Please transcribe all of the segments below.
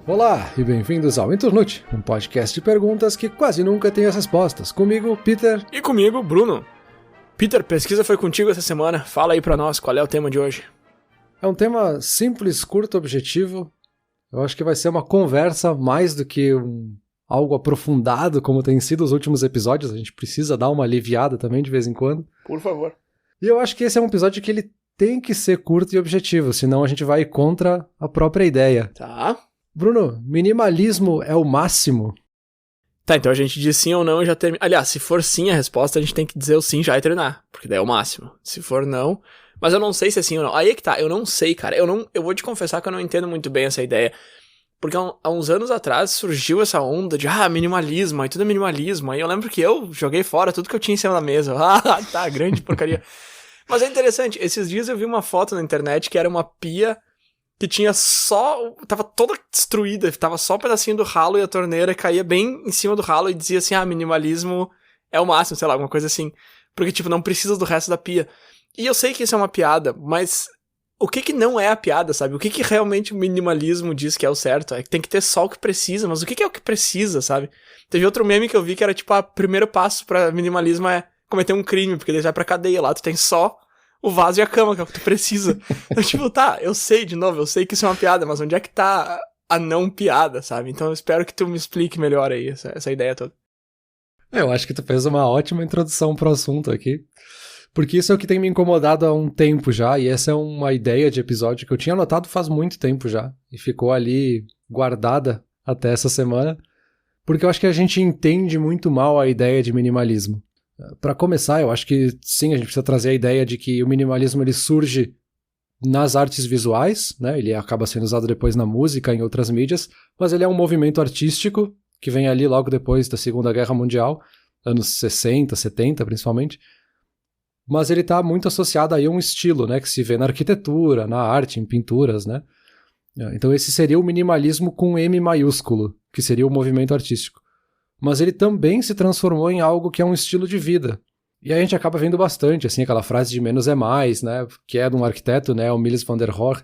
Olá e bem-vindos ao Internute, um podcast de perguntas que quase nunca tem as respostas. Comigo, Peter. E comigo, Bruno. Peter, pesquisa foi contigo essa semana. Fala aí pra nós, qual é o tema de hoje? É um tema simples, curto, objetivo. Eu acho que vai ser uma conversa mais do que algo aprofundado, como tem sido os últimos episódios. A gente precisa dar uma aliviada também de vez em quando. Por favor. E eu acho que esse é um episódio que ele tem que ser curto e objetivo, senão a gente vai contra a própria ideia. Tá. Bruno, minimalismo é o máximo? Tá, então a gente diz sim ou não e já termina. Aliás, se for sim a resposta, a gente tem que dizer o sim já e treinar, porque daí é o máximo. Se for não... Mas eu não sei se é sim ou não. Aí é que tá, eu não sei, cara. Eu vou te confessar que eu não entendo muito bem essa ideia. Porque há uns anos atrás surgiu essa onda de, minimalismo, aí tudo é minimalismo. Aí eu lembro que eu joguei fora tudo que eu tinha em cima da mesa. Tá, grande porcaria. Mas é interessante, esses dias eu vi uma foto na internet que era uma pia que tinha só... Tava toda destruída, tava só um pedacinho do ralo e a torneira caía bem em cima do ralo e dizia assim, minimalismo é o máximo, sei lá, alguma coisa assim. Porque, tipo, não precisa do resto da pia. E eu sei que isso é uma piada, mas o que não é a piada, sabe? O que realmente o minimalismo diz que é o certo? É que tem que ter só o que precisa, mas o que é o que precisa, sabe? Teve outro meme que eu vi que era, tipo, o primeiro passo pra minimalismo é cometer um crime, porque daí vai pra cadeia lá, tu tem só o vaso e a cama, que é o que tu precisa. Então, tipo, eu sei que isso é uma piada, mas onde é que tá a não piada, sabe? Então eu espero que tu me explique melhor aí essa ideia toda. Eu acho que tu fez uma ótima introdução pro assunto aqui, porque isso é o que tem me incomodado há um tempo já, e essa é uma ideia de episódio que eu tinha anotado faz muito tempo já, e ficou ali guardada até essa semana, porque eu acho que a gente entende muito mal a ideia de minimalismo. Para começar, eu acho que sim, a gente precisa trazer a ideia de que o minimalismo ele surge nas artes visuais, né? Ele acaba sendo usado depois na música, em outras mídias, mas ele é um movimento artístico que vem ali logo depois da Segunda Guerra Mundial, anos 60, 70 principalmente, mas ele está muito associado aí a um estilo, né? Que se vê na arquitetura, na arte, em pinturas, né? Então esse seria o minimalismo com M maiúsculo, que seria o movimento artístico. Mas ele também se transformou em algo que é um estilo de vida. E aí a gente acaba vendo bastante, assim, aquela frase de menos é mais, né, que é de um arquiteto, né, o Mies van der Rohe,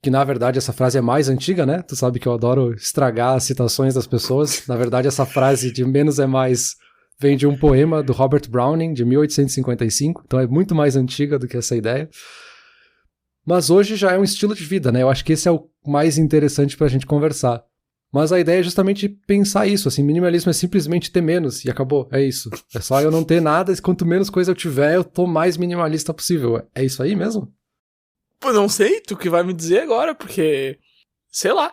que na verdade essa frase é mais antiga, né, tu sabe que eu adoro estragar as citações das pessoas, na verdade essa frase de menos é mais vem de um poema do Robert Browning, de 1855, então é muito mais antiga do que essa ideia. Mas hoje já é um estilo de vida, né, eu acho que esse é o mais interessante pra gente conversar. Mas a ideia é justamente pensar isso, assim, minimalismo é simplesmente ter menos, e acabou, é isso. É só eu não ter nada, e quanto menos coisa eu tiver, eu tô mais minimalista possível. É isso aí mesmo? Pô, não sei, tu que vai me dizer agora, porque, sei lá,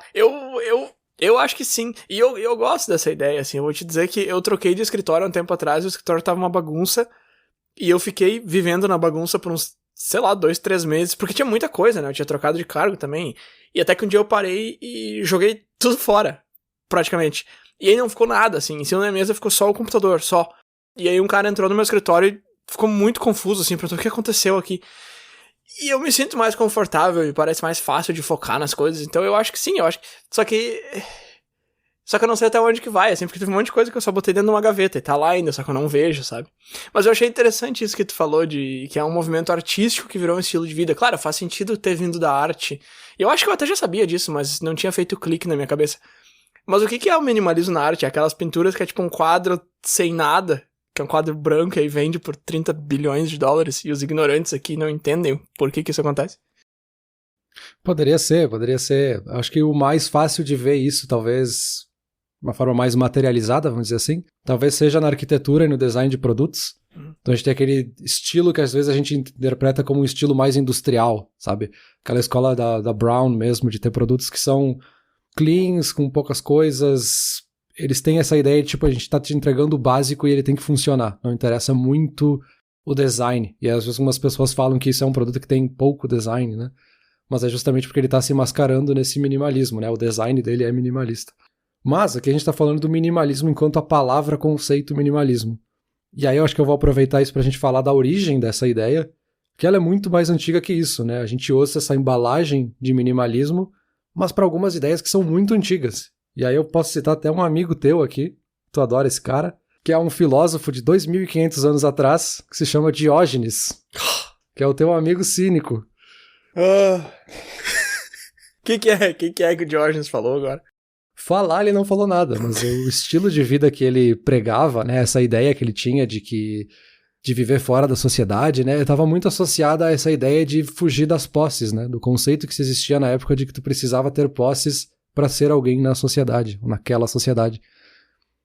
eu acho que sim, e eu gosto dessa ideia, assim, eu vou te dizer que eu troquei de escritório há um tempo atrás, e o escritório tava uma bagunça, e eu fiquei vivendo na bagunça por uns, 2, 3 meses, porque tinha muita coisa, né, eu tinha trocado de cargo também, e até que um dia eu parei e joguei tudo fora, praticamente. E aí não ficou nada, assim, em cima da mesa ficou só o computador, só. E aí um cara entrou no meu escritório e ficou muito confuso, assim, perguntou o que aconteceu aqui. E eu me sinto mais confortável e parece mais fácil de focar nas coisas, então eu acho que sim, eu acho que... Só que eu não sei até onde que vai, assim, porque teve um monte de coisa que eu só botei dentro de uma gaveta e tá lá ainda, só que eu não vejo, sabe? Mas eu achei interessante isso que tu falou, de que é um movimento artístico que virou um estilo de vida. Claro, faz sentido ter vindo da arte. Eu acho que eu até já sabia disso, mas não tinha feito clique na minha cabeça. Mas o que é o minimalismo na arte? É aquelas pinturas que é tipo um quadro sem nada, que é um quadro branco e aí vende por 30 bilhões de dólares, e os ignorantes aqui não entendem por que isso acontece? Poderia ser. Acho que o mais fácil de ver isso, talvez... uma forma mais materializada, vamos dizer assim, talvez seja na arquitetura e no design de produtos. Então a gente tem aquele estilo que às vezes a gente interpreta como um estilo mais industrial, sabe? Aquela escola da Brown mesmo, de ter produtos que são cleans, com poucas coisas. Eles têm essa ideia de, tipo, a gente tá te entregando o básico e ele tem que funcionar. Não interessa muito o design. E às vezes algumas pessoas falam que isso é um produto que tem pouco design, né? Mas é justamente porque ele tá se mascarando nesse minimalismo, né? O design dele é minimalista. Mas aqui a gente está falando do minimalismo enquanto a palavra conceito minimalismo. E aí eu acho que eu vou aproveitar isso para a gente falar da origem dessa ideia, que ela é muito mais antiga que isso, né? A gente usa essa embalagem de minimalismo, mas para algumas ideias que são muito antigas. E aí eu posso citar até um amigo teu aqui, tu adora esse cara, que é um filósofo de 2.500 anos atrás, que se chama Diógenes, que é o teu amigo cínico. Que o Diógenes falou agora? Falar ele não falou nada, mas o estilo de vida que ele pregava, né, essa ideia que ele tinha de viver fora da sociedade, né, estava muito associada a essa ideia de fugir das posses, né, do conceito que se existia na época de que tu precisava ter posses para ser alguém na sociedade, naquela sociedade.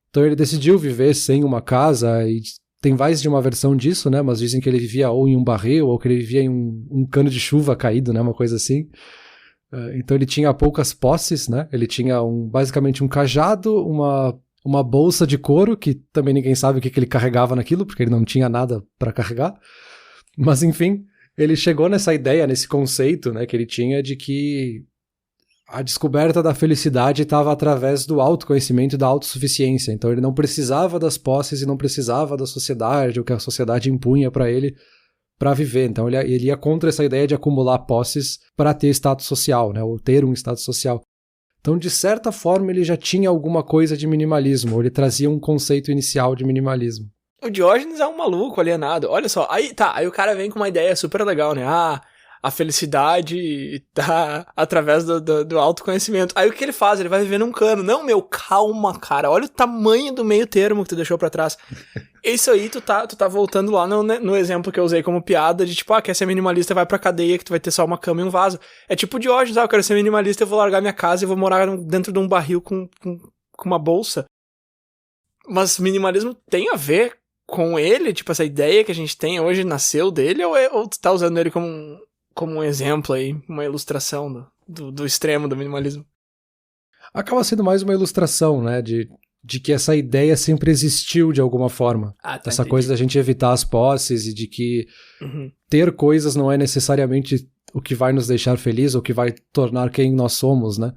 Então ele decidiu viver sem uma casa, e tem mais de uma versão disso, né, mas dizem que ele vivia ou em um barril, ou que ele vivia em um cano de chuva caído, né, uma coisa assim. Então ele tinha poucas posses, né? Ele tinha basicamente um cajado, uma bolsa de couro, que também ninguém sabe o que ele carregava naquilo, porque ele não tinha nada para carregar. Mas enfim, ele chegou nessa ideia, nesse conceito, né, que ele tinha de que a descoberta da felicidade estava através do autoconhecimento e da autossuficiência. Então ele não precisava das posses e não precisava da sociedade, o que a sociedade impunha para ele, para viver. Então ele ia contra essa ideia de acumular posses para ter status social, né, ou ter um status social. Então, de certa forma, ele já tinha alguma coisa de minimalismo, ou ele trazia um conceito inicial de minimalismo. O Diógenes é um maluco alienado. Olha só, aí o cara vem com uma ideia super legal, né? A felicidade tá através do autoconhecimento. Aí o que ele faz? Ele vai viver num cano. Não, meu, calma, cara. Olha o tamanho do meio termo que tu deixou pra trás. Isso aí, tu tá voltando lá no exemplo que eu usei como piada de tipo, quer ser minimalista, vai pra cadeia que tu vai ter só uma cama e um vaso. É tipo o Diógenes, eu quero ser minimalista, eu vou largar minha casa e vou morar dentro de um barril com uma bolsa. Mas minimalismo tem a ver com ele? Tipo, essa ideia que a gente tem hoje nasceu dele? Ou tu tá usando ele como um exemplo aí, uma ilustração do extremo do minimalismo? Acaba sendo mais uma ilustração, né, de que essa ideia sempre existiu de alguma forma. Essa coisa da gente evitar as posses e de que ter coisas não é necessariamente o que vai nos deixar feliz ou que vai tornar quem nós somos, né?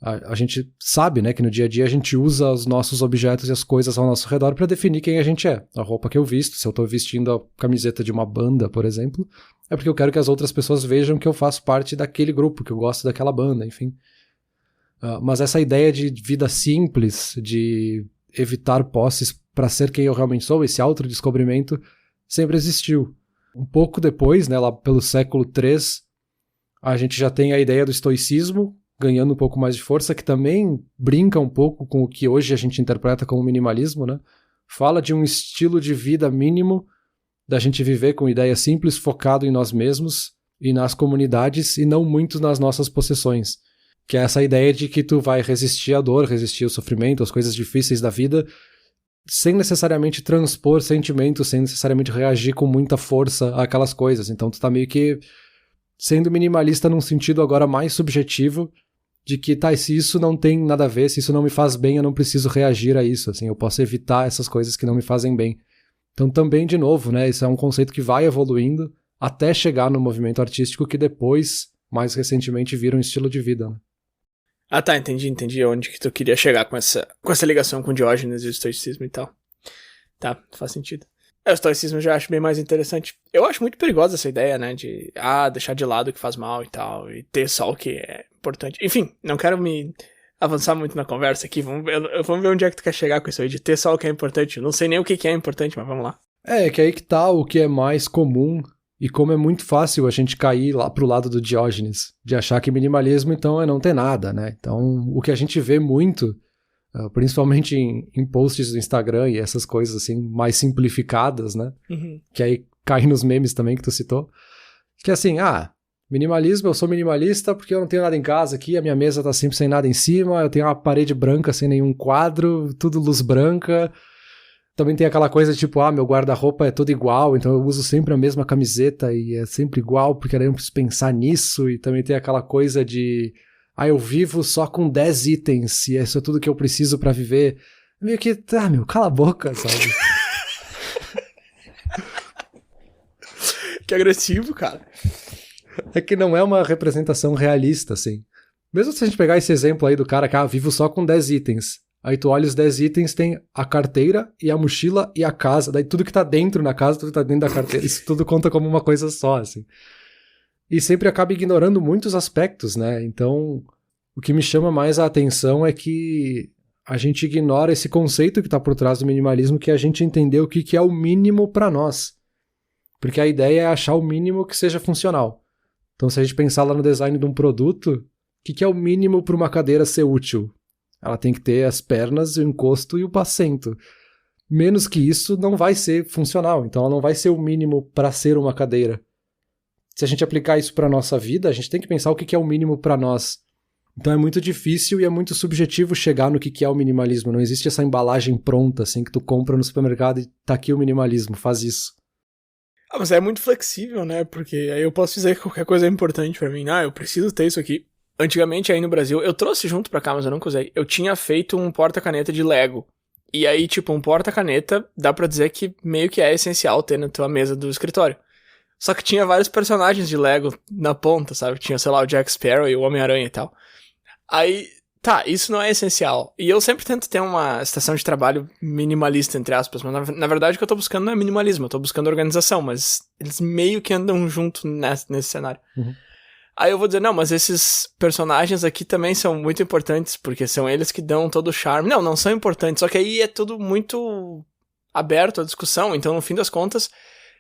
A gente sabe, né, que no dia a dia a gente usa os nossos objetos e as coisas ao nosso redor para definir quem a gente é. A roupa que eu visto, se eu tô vestindo a camiseta de uma banda, por exemplo, é porque eu quero que as outras pessoas vejam que eu faço parte daquele grupo, que eu gosto daquela banda, enfim. Mas essa ideia de vida simples, de evitar posses para ser quem eu realmente sou, esse autodescobrimento, sempre existiu. Um pouco depois, né, lá pelo século III, a gente já tem a ideia do estoicismo, ganhando um pouco mais de força, que também brinca um pouco com o que hoje a gente interpreta como minimalismo, né? Fala de um estilo de vida mínimo, da gente viver com ideias simples, focado em nós mesmos e nas comunidades, e não muito nas nossas possessões. Que é essa ideia de que tu vai resistir à dor, resistir ao sofrimento, às coisas difíceis da vida, sem necessariamente transpor sentimentos, sem necessariamente reagir com muita força àquelas coisas. Então tu tá meio que sendo minimalista num sentido agora mais subjetivo, de que, se isso não tem nada a ver, se isso não me faz bem, eu não preciso reagir a isso, assim, eu posso evitar essas coisas que não me fazem bem. Então também, de novo, né, isso é um conceito que vai evoluindo até chegar no movimento artístico que depois, mais recentemente, vira um estilo de vida, né? Entendi onde que tu queria chegar com essa ligação com Diógenes e o estoicismo e tal. Tá, faz sentido. O estoicismo eu já acho bem mais interessante. Eu acho muito perigosa essa ideia, né, de deixar de lado o que faz mal e tal, e ter só o que é importante. Enfim, não quero me avançar muito na conversa aqui, vamos ver onde é que tu quer chegar com isso aí, de ter só o que é importante. Eu não sei nem o que é importante, mas vamos lá. É que aí que tá o que é mais comum, e como é muito fácil a gente cair lá pro lado do Diógenes, de achar que minimalismo então é não ter nada, né? Então o que a gente vê muito, principalmente em posts do Instagram e essas coisas assim mais simplificadas, né? Que aí cai nos memes também que tu citou, que assim, minimalismo, eu sou minimalista porque eu não tenho nada em casa aqui, a minha mesa tá sempre sem nada em cima, eu tenho uma parede branca sem nenhum quadro, tudo luz branca. Também tem aquela coisa tipo, meu guarda-roupa é todo igual, então eu uso sempre a mesma camiseta e é sempre igual, porque daí eu não preciso pensar nisso. E também tem aquela coisa de, eu vivo só com 10 itens e isso é tudo que eu preciso pra viver. Meio que, cala a boca, sabe? Que agressivo, cara. É que não é uma representação realista, assim. Mesmo se a gente pegar esse exemplo aí do cara que, vivo só com 10 itens. Aí tu olha os 10 itens, tem a carteira e a mochila e a casa. Daí tudo que tá dentro na casa, tudo que tá dentro da carteira. Isso tudo conta como uma coisa só, assim. E sempre acaba ignorando muitos aspectos, né? Então, o que me chama mais a atenção é que a gente ignora esse conceito que tá por trás do minimalismo, que é a gente entender o que é o mínimo pra nós. Porque a ideia é achar o mínimo que seja funcional. Então, se a gente pensar lá no design de um produto, que é o mínimo para uma cadeira ser útil? Ela tem que ter as pernas, o encosto e o assento. Menos que isso não vai ser funcional, então ela não vai ser o mínimo para ser uma cadeira. Se a gente aplicar isso para nossa vida, a gente tem que pensar o que é o mínimo para nós. Então é muito difícil e é muito subjetivo chegar no que é o minimalismo. Não existe essa embalagem pronta, assim, que tu compra no supermercado e tá aqui o minimalismo, faz isso. Mas é muito flexível, né? Porque aí eu posso dizer que qualquer coisa é importante pra mim. Eu preciso ter isso aqui. Antigamente, aí no Brasil, eu trouxe junto pra cá, mas eu nunca usei. Eu tinha feito um porta-caneta de Lego. E aí, tipo, um porta-caneta, dá pra dizer que meio que é essencial ter na tua mesa do escritório. Só que tinha vários personagens de Lego na ponta, sabe? Tinha, sei lá, o Jack Sparrow e o Homem-Aranha e tal. Aí, tá, isso não é essencial. E eu sempre tento ter uma estação de trabalho minimalista, entre aspas, mas na verdade o que eu tô buscando não é minimalismo, eu tô buscando organização, mas eles meio que andam junto nesse cenário. Uhum. Aí eu vou dizer, não, mas esses personagens aqui também são muito importantes, porque são eles que dão todo o charme. Não são importantes, só que aí é tudo muito aberto à discussão, então no fim das contas,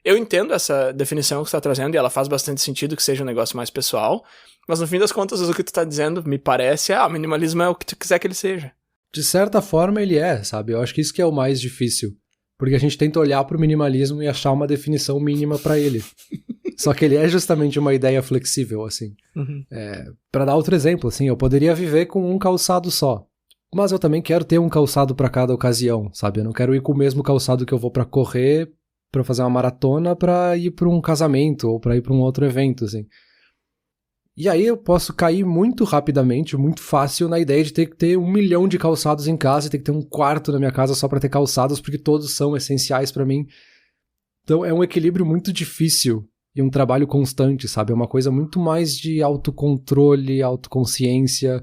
eu entendo essa definição que você tá trazendo, e ela faz bastante sentido que seja um negócio mais pessoal, mas no fim das contas, o que tu tá dizendo, me parece, o minimalismo é o que tu quiser que ele seja. De certa forma ele é, sabe? Eu acho que isso que é o mais difícil, porque a gente tenta olhar pro minimalismo e achar uma definição mínima pra ele. Só que ele é justamente uma ideia flexível, assim. Uhum. Pra dar outro exemplo, assim, eu poderia viver com um calçado só. Mas eu também quero ter um calçado pra cada ocasião, sabe? Eu não quero ir com o mesmo calçado que eu vou pra correr, pra fazer uma maratona, pra ir pra um casamento ou pra ir pra um outro evento, assim. E aí eu posso cair muito rapidamente, muito fácil, na ideia de ter que ter 1 milhão de calçados em casa e ter que ter um quarto na minha casa só pra ter calçados, porque todos são essenciais pra mim. Então é um equilíbrio muito difícil e um trabalho constante, sabe? É uma coisa muito mais de autocontrole, autoconsciência,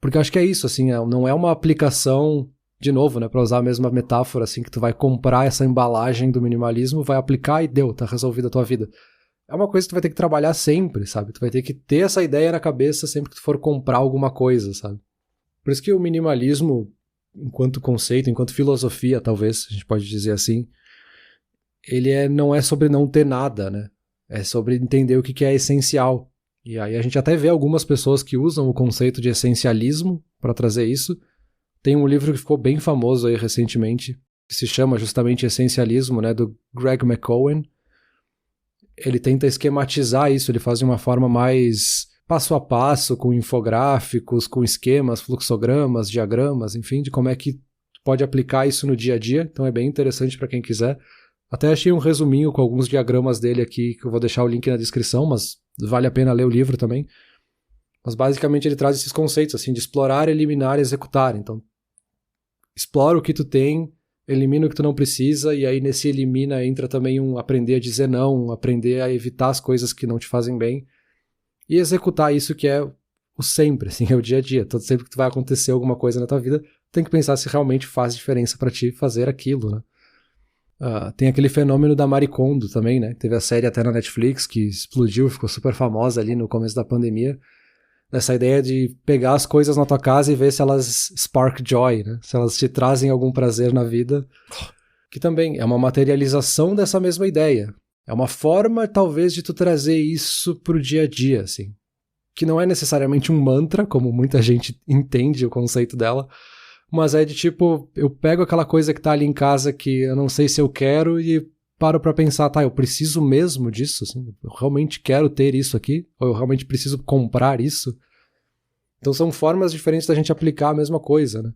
porque eu acho que é isso, assim, não é uma aplicação, de novo, né, pra usar a mesma metáfora, assim, que tu vai comprar essa embalagem do minimalismo, vai aplicar e deu, tá resolvida a tua vida. É uma coisa que tu vai ter que trabalhar sempre, sabe? Tu vai ter que ter essa ideia na cabeça sempre que tu for comprar alguma coisa, sabe? Por isso que o minimalismo, enquanto conceito, enquanto filosofia, talvez, a gente pode dizer assim, ele não é sobre não ter nada, né? É sobre entender o que é essencial. E aí a gente até vê algumas pessoas que usam o conceito de essencialismo para trazer isso. Tem um livro que ficou bem famoso aí recentemente, que se chama justamente Essencialismo, né, do Greg McKeown. Ele tenta esquematizar isso, ele faz de uma forma mais passo a passo, com infográficos, com esquemas, fluxogramas, diagramas, enfim, de como é que pode aplicar isso no dia a dia. Então é bem interessante para quem quiser. Até achei um resuminho com alguns diagramas dele aqui, que eu vou deixar o link na descrição, mas vale a pena ler o livro também. Mas basicamente ele traz esses conceitos, assim, de explorar, eliminar e executar. Então, explora o que tu tem, elimina o que tu não precisa, e aí nesse elimina entra também um aprender a dizer não, aprender a evitar as coisas que não te fazem bem, e executar isso que é o sempre, assim, é o dia a dia. Todo sempre que tu vai acontecer alguma coisa na tua vida, tem que pensar se realmente faz diferença pra ti fazer aquilo, né? Tem aquele fenômeno da Marie Kondo também, né? Teve a série até na Netflix que explodiu, ficou super famosa ali no começo da pandemia. Essa ideia de pegar as coisas na tua casa e ver se elas spark joy, né? Se elas te trazem algum prazer na vida. Que também é uma materialização dessa mesma ideia. É uma forma, talvez, de tu trazer isso pro dia a dia, assim. Que não é necessariamente um mantra, como muita gente entende o conceito dela, mas é de tipo, eu pego aquela coisa que tá ali em casa que eu não sei se eu quero e paro pra pensar, tá, eu preciso mesmo disso, assim, eu realmente quero ter isso aqui, ou eu realmente preciso comprar isso. Então são formas diferentes da gente aplicar a mesma coisa, né?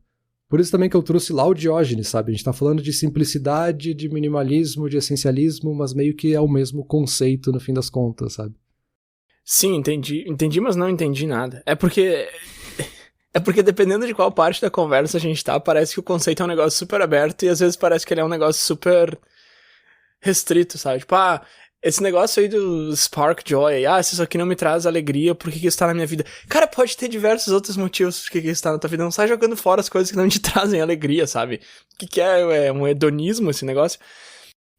Por isso também que eu trouxe lá o Diógenes, sabe? A gente tá falando de simplicidade, de minimalismo, de essencialismo, mas meio que é o mesmo conceito no fim das contas, sabe? Sim, entendi, mas não entendi nada. É porque dependendo de qual parte da conversa a gente tá, parece que o conceito é um negócio super aberto e às vezes parece que ele é um negócio super restrito, sabe? Tipo, esse negócio aí do Spark Joy, se isso aqui não me traz alegria, por que isso tá na minha vida? Cara, pode ter diversos outros motivos por que isso tá na tua vida, não sai jogando fora as coisas que não te trazem alegria, sabe? O que é um hedonismo esse negócio?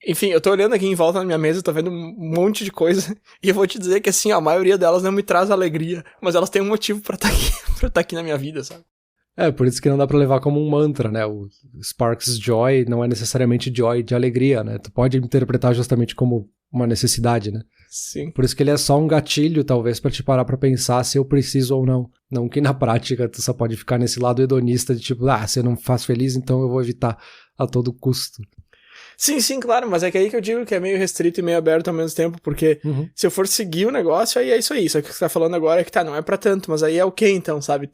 Enfim, eu tô olhando aqui em volta na minha mesa, tô vendo um monte de coisa, e eu vou te dizer que assim, a maioria delas não me traz alegria, mas elas têm um motivo pra estar aqui, pra estar aqui na minha vida, sabe? Por isso que não dá pra levar como um mantra, né? O Sparks Joy não é necessariamente joy de alegria, né? Tu pode interpretar justamente como uma necessidade, né? Sim. Por isso que ele é só um gatilho, talvez, pra te parar pra pensar se eu preciso ou não. Não que na prática tu só pode ficar nesse lado hedonista de tipo, se eu não faço feliz, então eu vou evitar a todo custo. Sim, claro, mas é que aí que eu digo que é meio restrito e meio aberto ao mesmo tempo, porque se eu for seguir o negócio, aí é isso aí. Só que o que você tá falando agora é que não é pra tanto, mas aí é o que então, sabe?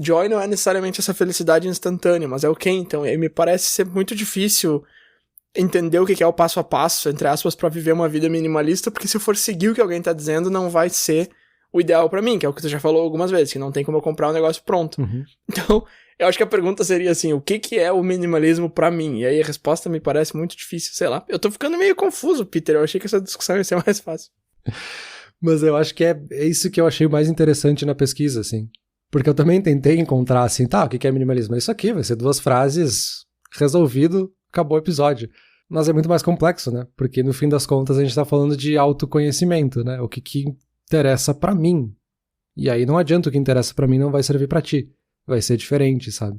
Joy não é necessariamente essa felicidade instantânea, mas é o que então? E aí me parece ser muito difícil entender o que é o passo a passo, entre aspas, pra viver uma vida minimalista, porque se eu for seguir o que alguém tá dizendo, não vai ser o ideal pra mim, que é o que tu já falou algumas vezes, que não tem como eu comprar um negócio pronto. Então, eu acho que a pergunta seria assim, o que é o minimalismo pra mim? E aí a resposta me parece muito difícil, sei lá. Eu tô ficando meio confuso, Peter, eu achei que essa discussão ia ser mais fácil. Mas eu acho que é isso que eu achei mais interessante na pesquisa, assim. Porque eu também tentei encontrar, assim, o que é minimalismo? É isso aqui, vai ser 2 frases, resolvido, acabou o episódio. Mas é muito mais complexo, né? Porque no fim das contas a gente tá falando de autoconhecimento, né? O que interessa pra mim. E aí não adianta o que interessa pra mim não vai servir pra ti. Vai ser diferente, sabe?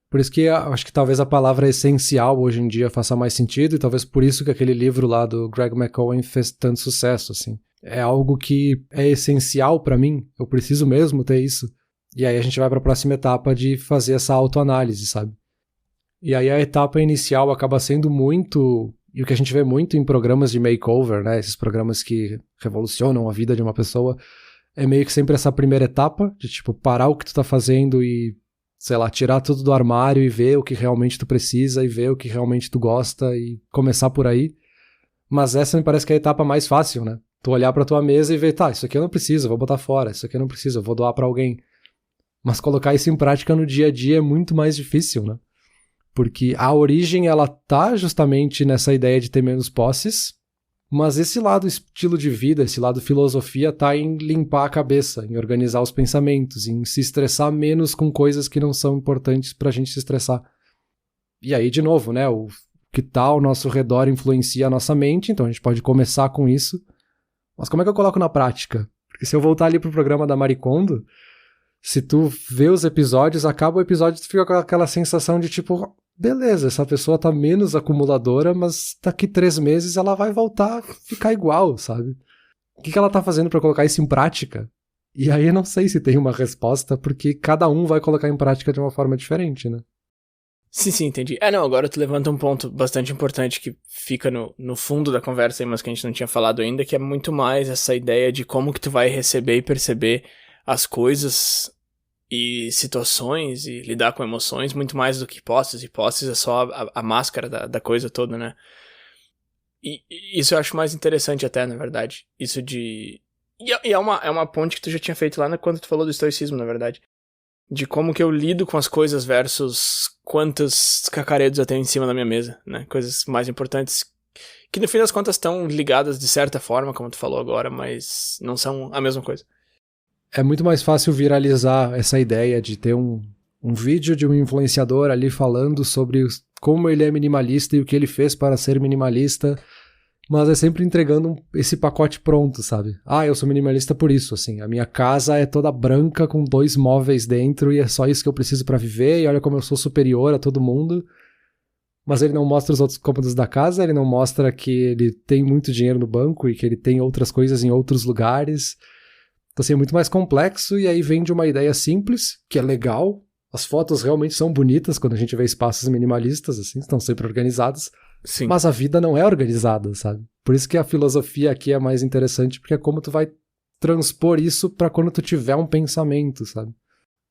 Por isso que eu acho que talvez a palavra essencial hoje em dia faça mais sentido e talvez por isso que aquele livro lá do Greg McKeown fez tanto sucesso, assim. É algo que é essencial pra mim, eu preciso mesmo ter isso. E aí a gente vai pra próxima etapa de fazer essa autoanálise, sabe? E aí a etapa inicial acaba sendo muito, e o que a gente vê muito em programas de makeover, né? Esses programas que revolucionam a vida de uma pessoa, é meio que sempre essa primeira etapa, de tipo, parar o que tu tá fazendo e, sei lá, tirar tudo do armário e ver o que realmente tu precisa e ver o que realmente tu gosta e começar por aí. Mas essa me parece que é a etapa mais fácil, né? Tu olhar pra tua mesa e ver, isso aqui eu não preciso, eu vou botar fora, isso aqui eu não preciso, eu vou doar pra alguém. Mas colocar isso em prática no dia a dia é muito mais difícil, né? Porque a origem, ela tá justamente nessa ideia de ter menos posses, mas esse lado estilo de vida, esse lado filosofia tá em limpar a cabeça, em organizar os pensamentos, em se estressar menos com coisas que não são importantes pra gente se estressar. E aí, de novo, né, o que tá ao nosso redor influencia a nossa mente, então a gente pode começar com isso. Mas como é que eu coloco na prática? Porque se eu voltar ali pro programa da Marie Kondo, se tu vê os episódios, acaba o episódio e tu fica com aquela sensação de tipo, beleza, essa pessoa tá menos acumuladora, mas daqui 3 meses ela vai voltar a ficar igual, sabe? O que ela tá fazendo pra colocar isso em prática? E aí eu não sei se tem uma resposta, porque cada um vai colocar em prática de uma forma diferente, né? Sim, entendi. Não, agora tu levanta um ponto bastante importante que fica no fundo da conversa aí, mas que a gente não tinha falado ainda, que é muito mais essa ideia de como que tu vai receber e perceber as coisas e situações e lidar com emoções, muito mais do que posses, e posses é só a máscara da coisa toda, né? E isso eu acho mais interessante até, na verdade. Isso de... E é uma ponte que tu já tinha feito lá quando tu falou do estoicismo, na verdade. De como que eu lido com as coisas versus quantos cacaredos eu tenho em cima da minha mesa, né? Coisas mais importantes que no fim das contas estão ligadas de certa forma, como tu falou agora, mas não são a mesma coisa. É muito mais fácil viralizar essa ideia de ter um vídeo de um influenciador ali falando sobre como ele é minimalista e o que ele fez para ser minimalista, mas é sempre entregando esse pacote pronto, sabe? Eu sou minimalista por isso, assim, a minha casa é toda branca com 2 móveis dentro e é só isso que eu preciso para viver e olha como eu sou superior a todo mundo. Mas ele não mostra os outros cômodos da casa, ele não mostra que ele tem muito dinheiro no banco e que ele tem outras coisas em outros lugares. Então, assim, é muito mais complexo e aí vem de uma ideia simples, que é legal. As fotos realmente são bonitas quando a gente vê espaços minimalistas, assim, estão sempre organizados. Sim. Mas a vida não é organizada, sabe? Por isso que a filosofia aqui é mais interessante, porque é como tu vai transpor isso pra quando tu tiver um pensamento, sabe?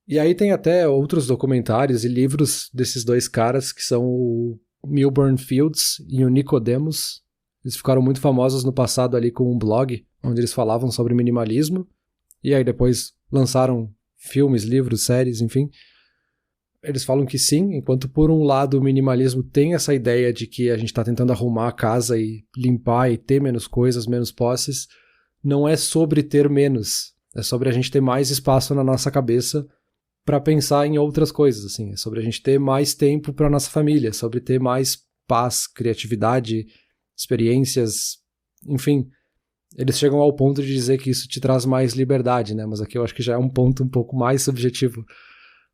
E aí tem até outros documentários e livros desses 2 caras, que são o Milburn Fields e o Nicodemus. Eles ficaram muito famosos no passado ali com um blog, onde eles falavam sobre minimalismo. E aí depois lançaram filmes, livros, séries, enfim. Eles falam que sim, enquanto por um lado o minimalismo tem essa ideia de que a gente está tentando arrumar a casa e limpar e ter menos coisas, menos posses, não é sobre ter menos, é sobre a gente ter mais espaço na nossa cabeça para pensar em outras coisas, assim, é sobre a gente ter mais tempo para nossa família, é sobre ter mais paz, criatividade, experiências, enfim. Eles chegam ao ponto de dizer que isso te traz mais liberdade, né? Mas aqui eu acho que já é um ponto um pouco mais subjetivo.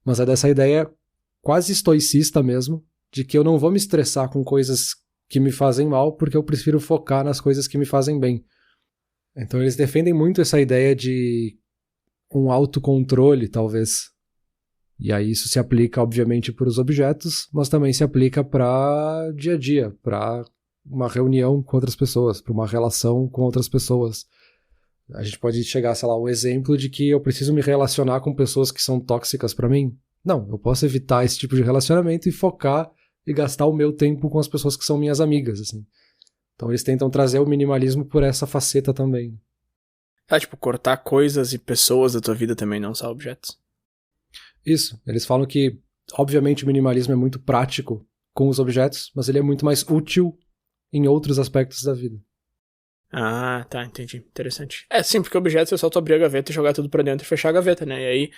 Mas é dessa ideia quase estoicista mesmo, de que eu não vou me estressar com coisas que me fazem mal, porque eu prefiro focar nas coisas que me fazem bem. Então eles defendem muito essa ideia de um autocontrole, talvez. E aí isso se aplica, obviamente, para os objetos, mas também se aplica para dia a dia, para uma reunião com outras pessoas, para uma relação com outras pessoas. A gente pode chegar, sei lá, ao exemplo de que eu preciso me relacionar com pessoas que são tóxicas para mim. Não, eu posso evitar esse tipo de relacionamento e focar e gastar o meu tempo com as pessoas que são minhas amigas, assim. Então eles tentam trazer o minimalismo por essa faceta também. Tipo, cortar coisas e pessoas da tua vida também, não só objetos. Isso, eles falam que, obviamente, o minimalismo é muito prático com os objetos, mas ele é muito mais útil em outros aspectos da vida. Ah, tá, entendi. Interessante. Sim, porque objetos é só tu abrir a gaveta e jogar tudo pra dentro e fechar a gaveta, né? E aí,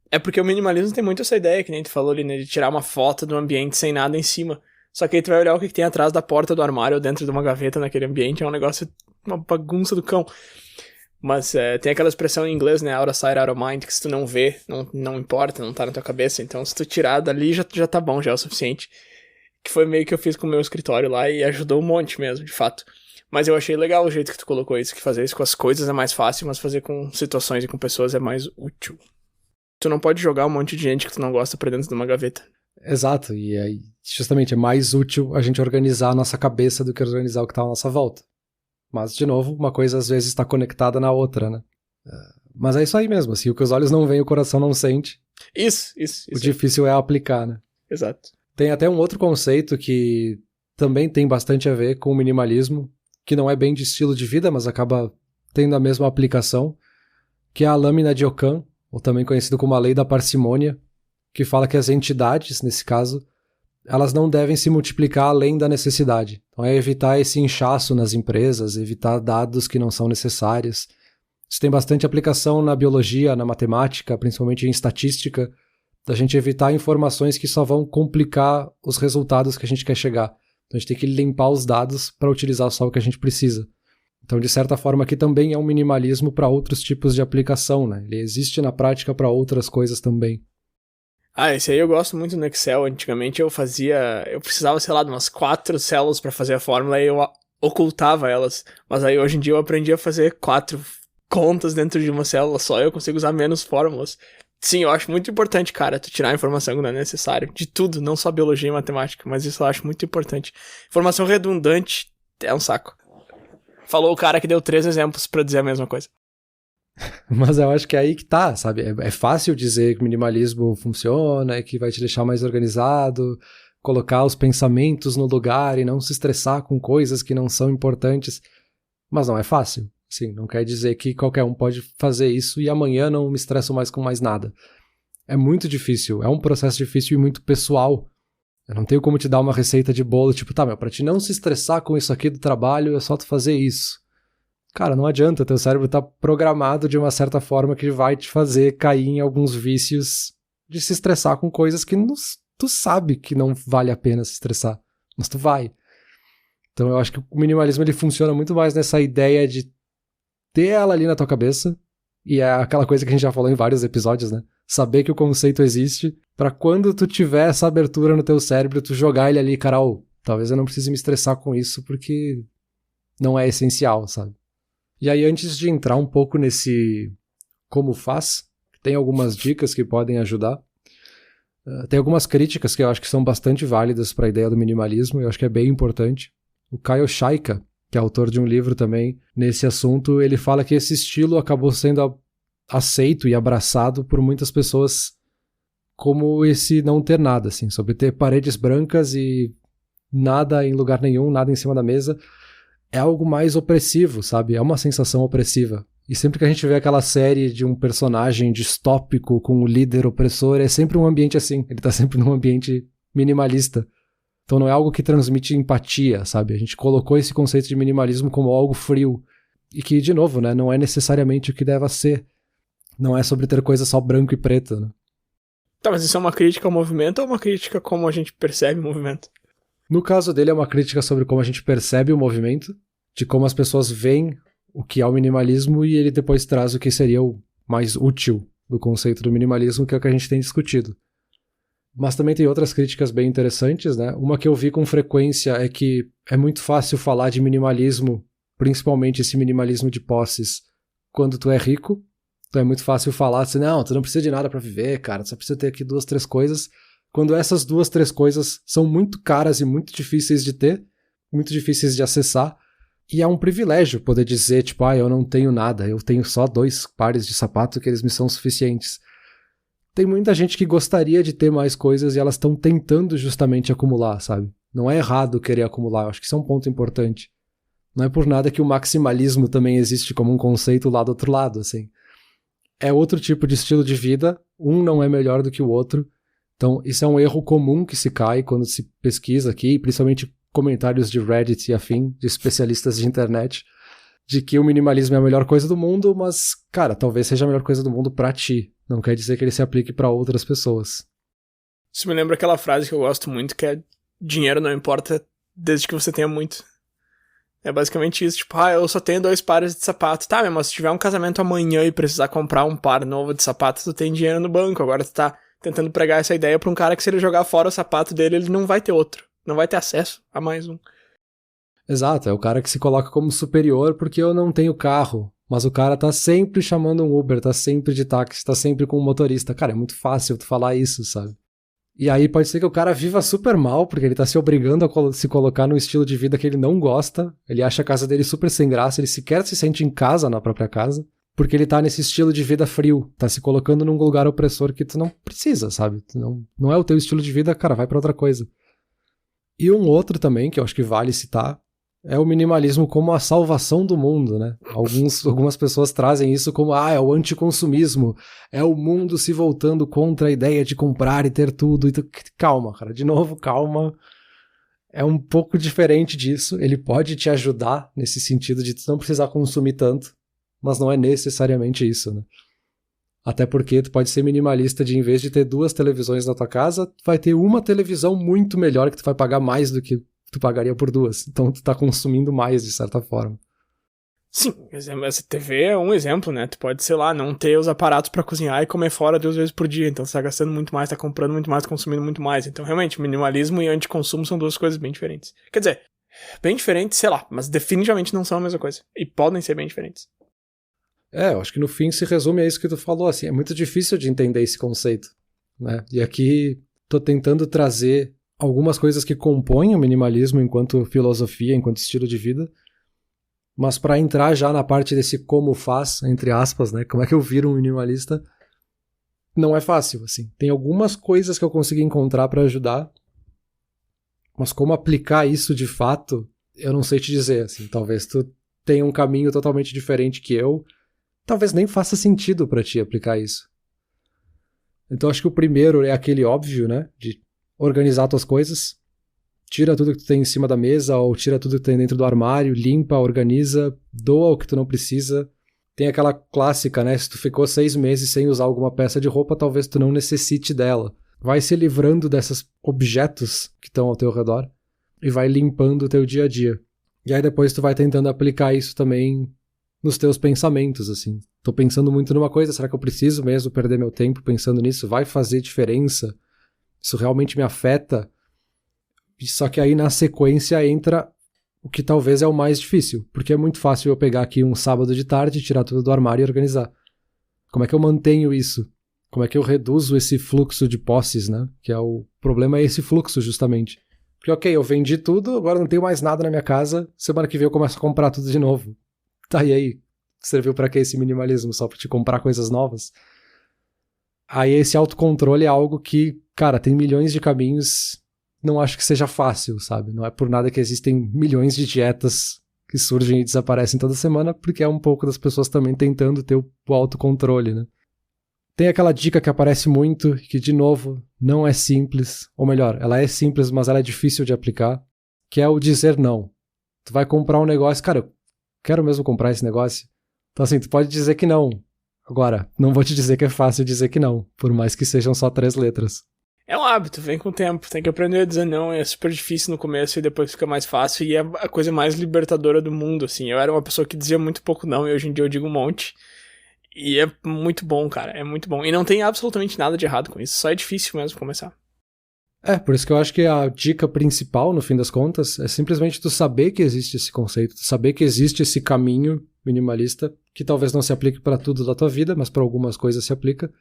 é porque o minimalismo tem muito essa ideia, que nem tu falou ali, né? De tirar uma foto do ambiente sem nada em cima. Só que aí tu vai olhar o que tem atrás da porta do armário ou dentro de uma gaveta naquele ambiente, é um negócio, uma bagunça do cão. Mas tem aquela expressão em inglês, né? Out of sight, out of mind, que se tu não vê, não importa, não tá na tua cabeça. Então se tu tirar dali já tá bom, já é o suficiente. Que foi meio que eu fiz com o meu escritório lá e ajudou um monte mesmo, de fato. Mas eu achei legal o jeito que tu colocou isso, que fazer isso com as coisas é mais fácil, mas fazer com situações e com pessoas é mais útil. Tu não pode jogar um monte de gente que tu não gosta pra dentro de uma gaveta. Exato, e aí justamente é mais útil a gente organizar a nossa cabeça do que organizar o que tá à nossa volta. Mas, de novo, uma coisa às vezes está conectada na outra, né? Mas é isso aí mesmo, assim, o que os olhos não veem, o coração não sente. Isso. O difícil é aplicar, né? Exato. Tem até um outro conceito que também tem bastante a ver com o minimalismo, que não é bem de estilo de vida, mas acaba tendo a mesma aplicação, que é a lâmina de Ockham, ou também conhecido como a lei da parcimônia, que fala que as entidades, nesse caso, elas não devem se multiplicar além da necessidade. Então é evitar esse inchaço nas empresas, evitar dados que não são necessários. Isso tem bastante aplicação na biologia, na matemática, principalmente em estatística, da gente evitar informações que só vão complicar os resultados que a gente quer chegar. Então a gente tem que limpar os dados para utilizar só o que a gente precisa. Então, de certa forma, aqui também é um minimalismo para outros tipos de aplicação, né? Ele existe na prática para outras coisas também. Esse aí eu gosto muito no Excel. Antigamente eu precisava, sei lá, de umas 4 células pra fazer a fórmula e eu ocultava elas. Mas aí hoje em dia eu aprendi a fazer 4 contas dentro de uma célula só e eu consigo usar menos fórmulas. Sim, eu acho muito importante, cara, tu tirar a informação que não é necessário. De tudo, não só biologia e matemática, mas isso eu acho muito importante. Informação redundante é um saco. Falou o cara que deu 3 exemplos pra dizer a mesma coisa. Mas eu acho que é aí que tá, sabe? É fácil dizer que o minimalismo funciona e que vai te deixar mais organizado, colocar os pensamentos no lugar e não se estressar com coisas que não são importantes. Mas não é fácil. Sim, não quer dizer que qualquer um pode fazer isso e amanhã não me estresso mais com mais nada. É muito difícil, é um processo difícil e muito pessoal. Eu não tenho como te dar uma receita de bolo, tipo, tá, pra te não se estressar com isso aqui do trabalho, é só tu fazer isso. Cara, não adianta, teu cérebro tá programado de uma certa forma que vai te fazer cair em alguns vícios de se estressar com coisas que tu sabe que não vale a pena se estressar, mas tu vai. Então eu acho que o minimalismo ele funciona muito mais nessa ideia de ter ela ali na tua cabeça, e é aquela coisa que a gente já falou em vários episódios, né? Saber que o conceito existe, pra quando tu tiver essa abertura no teu cérebro, tu jogar ele ali, cara, talvez eu não precise me estressar com isso, porque não é essencial, sabe? E aí, antes de entrar um pouco nesse como faz, tem algumas dicas que podem ajudar. Tem algumas críticas que eu acho que são bastante válidas para a ideia do minimalismo, eu acho que é bem importante. O Kyle Shaika, que é autor de um livro também nesse assunto, ele fala que esse estilo acabou sendo aceito e abraçado por muitas pessoas como esse não ter nada, assim, sobre ter paredes brancas e nada em lugar nenhum, nada em cima da mesa. É algo mais opressivo, sabe? É uma sensação opressiva. E sempre que a gente vê aquela série de um personagem distópico com um líder opressor, é sempre um ambiente assim. Ele tá sempre num ambiente minimalista. Então não é algo que transmite empatia, sabe? A gente colocou esse conceito de minimalismo como algo frio. E que, de novo, né, não é necessariamente o que deve ser. Não é sobre ter coisa só branco e preto, né? Tá, mas isso é uma crítica ao movimento ou uma crítica a como a gente percebe o movimento? No caso dele é uma crítica sobre como a gente percebe o movimento, de como as pessoas veem o que é o minimalismo, e ele depois traz o que seria o mais útil do conceito do minimalismo, que é o que a gente tem discutido. Mas também tem outras críticas bem interessantes, né? Uma que eu vi com frequência é que é muito fácil falar de minimalismo, principalmente esse minimalismo de posses, quando tu é rico. Então é muito fácil falar assim, não, tu não precisa de nada pra viver, cara, tu só precisa ter aqui 2, 3 coisas. Quando essas 2, 3 coisas são muito caras e muito difíceis de ter, muito difíceis de acessar, e é um privilégio poder dizer, tipo, eu não tenho nada, eu tenho só 2 pares de sapato que eles me são suficientes. Tem muita gente que gostaria de ter mais coisas e elas estão tentando justamente acumular, sabe? Não é errado querer acumular, eu acho que isso é um ponto importante. Não é por nada que o maximalismo também existe como um conceito lá do outro lado, assim. É outro tipo de estilo de vida, um não é melhor do que o outro. Então, isso é um erro comum que se cai quando se pesquisa aqui, principalmente comentários de Reddit e afim, de especialistas de internet, de que o minimalismo é a melhor coisa do mundo, mas, cara, talvez seja a melhor coisa do mundo pra ti. Não quer dizer que ele se aplique pra outras pessoas. Isso me lembra aquela frase que eu gosto muito, que é dinheiro não importa desde que você tenha muito. É basicamente isso, tipo, eu só tenho 2 pares de sapato. Tá, mas se tiver um casamento amanhã e precisar comprar um par novo de sapato, tu tem dinheiro no banco. Agora tu tá tentando pregar essa ideia pra um cara que se ele jogar fora o sapato dele, ele não vai ter outro. Não vai ter acesso a mais um. Exato, é o cara que se coloca como superior porque eu não tenho carro. Mas o cara tá sempre chamando um Uber, tá sempre de táxi, tá sempre com um motorista. Cara, é muito fácil tu falar isso, sabe? E aí pode ser que o cara viva super mal, porque ele tá se obrigando a se colocar num estilo de vida que ele não gosta. Ele acha a casa dele super sem graça, ele sequer se sente em casa na própria casa, porque ele tá nesse estilo de vida frio, tá se colocando num lugar opressor que tu não precisa, sabe? Não é o teu estilo de vida, cara, vai pra outra coisa. E um outro também, que eu acho que vale citar, é o minimalismo como a salvação do mundo, né? Algumas pessoas trazem isso como, é o anticonsumismo, é o mundo se voltando contra a ideia de comprar e ter tudo. Calma, cara, de novo, calma. É um pouco diferente disso, ele pode te ajudar nesse sentido de tu não precisar consumir tanto, mas não é necessariamente isso, né? Até porque tu pode ser minimalista de, em vez de ter 2 televisões na tua casa, tu vai ter uma televisão muito melhor que tu vai pagar mais do que tu pagaria por 2. Então tu tá consumindo mais, de certa forma. Sim, essa TV é um exemplo, né? Tu pode, sei lá, não ter os aparatos pra cozinhar e comer fora 2 vezes por dia. Então tu tá gastando muito mais, tá comprando muito mais, consumindo muito mais. Então, realmente, minimalismo e anticonsumo são 2 coisas bem diferentes. Quer dizer, bem diferentes, sei lá, mas definitivamente não são a mesma coisa. E podem ser bem diferentes. Eu acho que no fim se resume a isso que tu falou, assim, é muito difícil de entender esse conceito, né? E aqui tô tentando trazer algumas coisas que compõem o minimalismo enquanto filosofia, enquanto estilo de vida, mas para entrar já na parte desse como faz, entre aspas, né? Como é que eu viro um minimalista? Não é fácil, assim. Tem algumas coisas que eu consegui encontrar para ajudar, mas como aplicar isso de fato, eu não sei te dizer, assim. Talvez tu tenha um caminho totalmente diferente que eu, talvez nem faça sentido para ti aplicar isso. Então acho que o primeiro é aquele óbvio, né? De organizar tuas coisas. Tira tudo que tu tem em cima da mesa ou tira tudo que tu tem dentro do armário, limpa, organiza, doa o que tu não precisa. Tem aquela clássica, né? Se tu ficou 6 meses sem usar alguma peça de roupa, talvez tu não necessite dela. Vai se livrando desses objetos que estão ao teu redor e vai limpando o teu dia a dia. E aí depois tu vai tentando aplicar isso também nos teus pensamentos, assim. Tô pensando muito numa coisa, será que eu preciso mesmo perder meu tempo pensando nisso? Vai fazer diferença? Isso realmente me afeta? Só que aí na sequência entra o que talvez é o mais difícil, porque é muito fácil eu pegar aqui um sábado de tarde, tirar tudo do armário e organizar. Como é que eu mantenho isso? Como é que eu reduzo esse fluxo de posses, né? Que é o problema, é esse fluxo justamente. Porque ok, eu vendi tudo, agora não tenho mais nada na minha casa, semana que vem eu começo a comprar tudo de novo. Tá, e aí? Serviu pra que esse minimalismo? Só pra te comprar coisas novas? Aí esse autocontrole é algo que, cara, tem milhões de caminhos, não acho que seja fácil, sabe? Não é por nada que existem milhões de dietas que surgem e desaparecem toda semana, porque é um pouco das pessoas também tentando ter o autocontrole, né? Tem aquela dica que aparece muito, que, de novo, não é simples, ou melhor, ela é simples, mas ela é difícil de aplicar, que é o dizer não. Tu vai comprar um negócio, cara, eu quero mesmo comprar esse negócio. Então assim, tu pode dizer que não. Agora, não vou te dizer que é fácil dizer que não, por mais que sejam só 3 letras. É um hábito, vem com o tempo. Tem que aprender a dizer não. É super difícil no começo e depois fica mais fácil. E é a coisa mais libertadora do mundo, assim. Eu era uma pessoa que dizia muito pouco não e hoje em dia eu digo um monte. E é muito bom, cara. É muito bom. E não tem absolutamente nada de errado com isso. Só é difícil mesmo começar. Por isso que eu acho que a dica principal, no fim das contas, é simplesmente tu saber que existe esse conceito, tu saber que existe esse caminho minimalista, que talvez não se aplique para tudo da tua vida, mas para algumas coisas se aplica.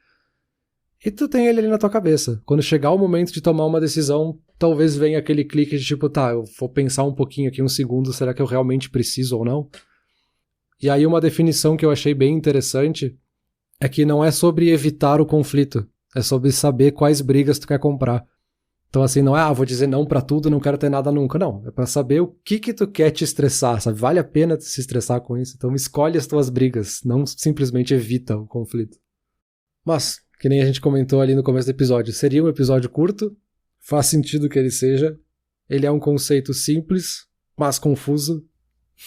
E tu tem ele ali na tua cabeça. Quando chegar o momento de tomar uma decisão, talvez venha aquele clique de tipo, tá, eu vou pensar um pouquinho aqui, um segundo, será que eu realmente preciso ou não? E aí uma definição que eu achei bem interessante é que não é sobre evitar o conflito, é sobre saber quais brigas tu quer comprar. Então assim, não é, vou dizer não pra tudo, não quero ter nada nunca. Não, é pra saber o que tu quer te estressar, sabe? Vale a pena se estressar com isso. Então escolhe as tuas brigas, não simplesmente evita o conflito. Mas, que nem a gente comentou ali no começo do episódio, seria um episódio curto, faz sentido que ele seja. Ele é um conceito simples, mas confuso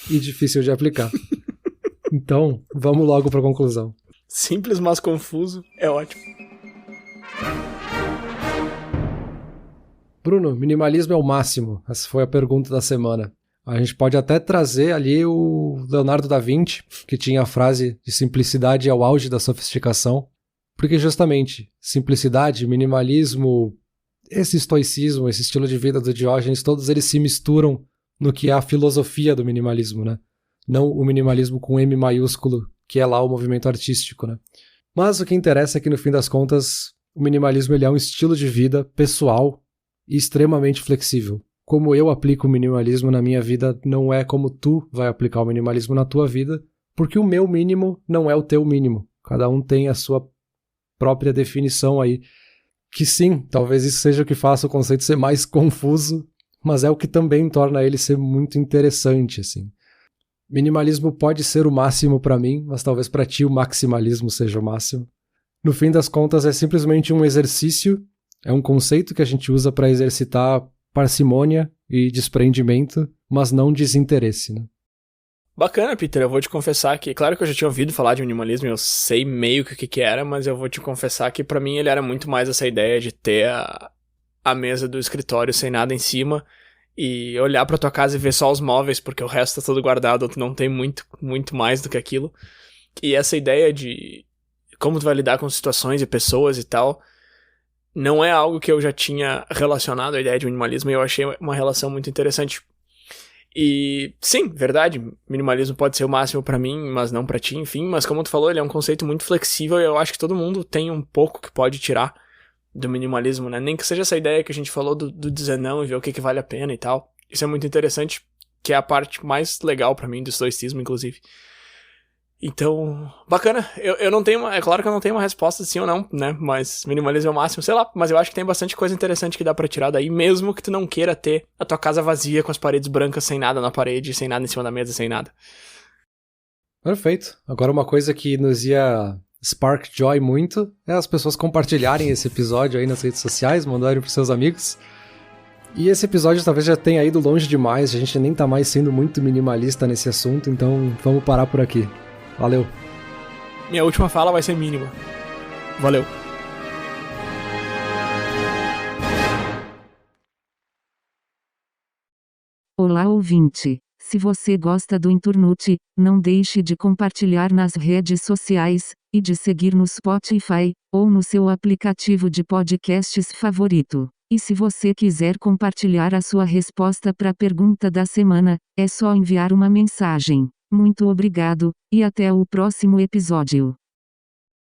e difícil de aplicar. Então, vamos logo pra conclusão. Simples, mas confuso, é ótimo. Bruno, minimalismo é o máximo? Essa foi a pergunta da semana. A gente pode até trazer ali o Leonardo da Vinci, que tinha a frase de simplicidade ao auge da sofisticação, porque justamente simplicidade, minimalismo, esse estoicismo, esse estilo de vida do Diógenes, todos eles se misturam no que é a filosofia do minimalismo, né? Não o minimalismo com M maiúsculo, que é lá o movimento artístico, né? Mas o que interessa é que no fim das contas, o minimalismo ele é um estilo de vida pessoal e extremamente flexível. Como eu aplico o minimalismo na minha vida não é como tu vai aplicar o minimalismo na tua vida, porque o meu mínimo não é o teu mínimo. Cada um tem a sua própria definição aí. Que sim, talvez isso seja o que faça o conceito ser mais confuso, mas é o que também torna ele ser muito interessante, assim. Minimalismo pode ser o máximo pra mim, mas talvez pra ti o maximalismo seja o máximo. No fim das contas é simplesmente um exercício. É um conceito que a gente usa para exercitar parcimônia e desprendimento, mas não desinteresse, né? Bacana, Peter. Eu vou te confessar que, claro que eu já tinha ouvido falar de minimalismo, eu sei meio que o que era, mas eu vou te confessar que pra mim ele era muito mais essa ideia de ter a mesa do escritório sem nada em cima e olhar pra tua casa e ver só os móveis, porque o resto tá tudo guardado, tu não tem muito mais do que aquilo. E essa ideia de como tu vai lidar com situações e pessoas e tal, não é algo que eu já tinha relacionado à ideia de minimalismo e eu achei uma relação muito interessante. E sim, verdade, minimalismo pode ser o máximo pra mim, mas não pra ti, enfim, mas como tu falou, ele é um conceito muito flexível e eu acho que todo mundo tem um pouco que pode tirar do minimalismo, né? Nem que seja essa ideia que a gente falou do dizer não e ver o que vale a pena e tal. Isso é muito interessante, que é a parte mais legal pra mim do estoicismo, inclusive. Então, bacana. Eu não tenho é claro que eu não tenho uma resposta sim ou não, né? Mas minimalismo é o máximo, sei lá. Mas eu acho que tem bastante coisa interessante que dá pra tirar daí, mesmo que tu não queira ter a tua casa vazia, com as paredes brancas, sem nada na parede, sem nada em cima da mesa, sem nada. Perfeito. Agora uma coisa que nos ia spark joy muito é as pessoas compartilharem esse episódio aí nas redes sociais, mandarem pros seus amigos. E esse episódio talvez já tenha ido longe demais, a gente nem tá mais sendo muito minimalista nesse assunto, então vamos parar por aqui. Valeu. Minha última fala vai ser mínima. Valeu. Olá, ouvinte. Se você gosta do Inturnute, não deixe de compartilhar nas redes sociais e de seguir no Spotify ou no seu aplicativo de podcasts favorito. E se você quiser compartilhar a sua resposta para a pergunta da semana, é só enviar uma mensagem. Muito obrigado, e até o próximo episódio.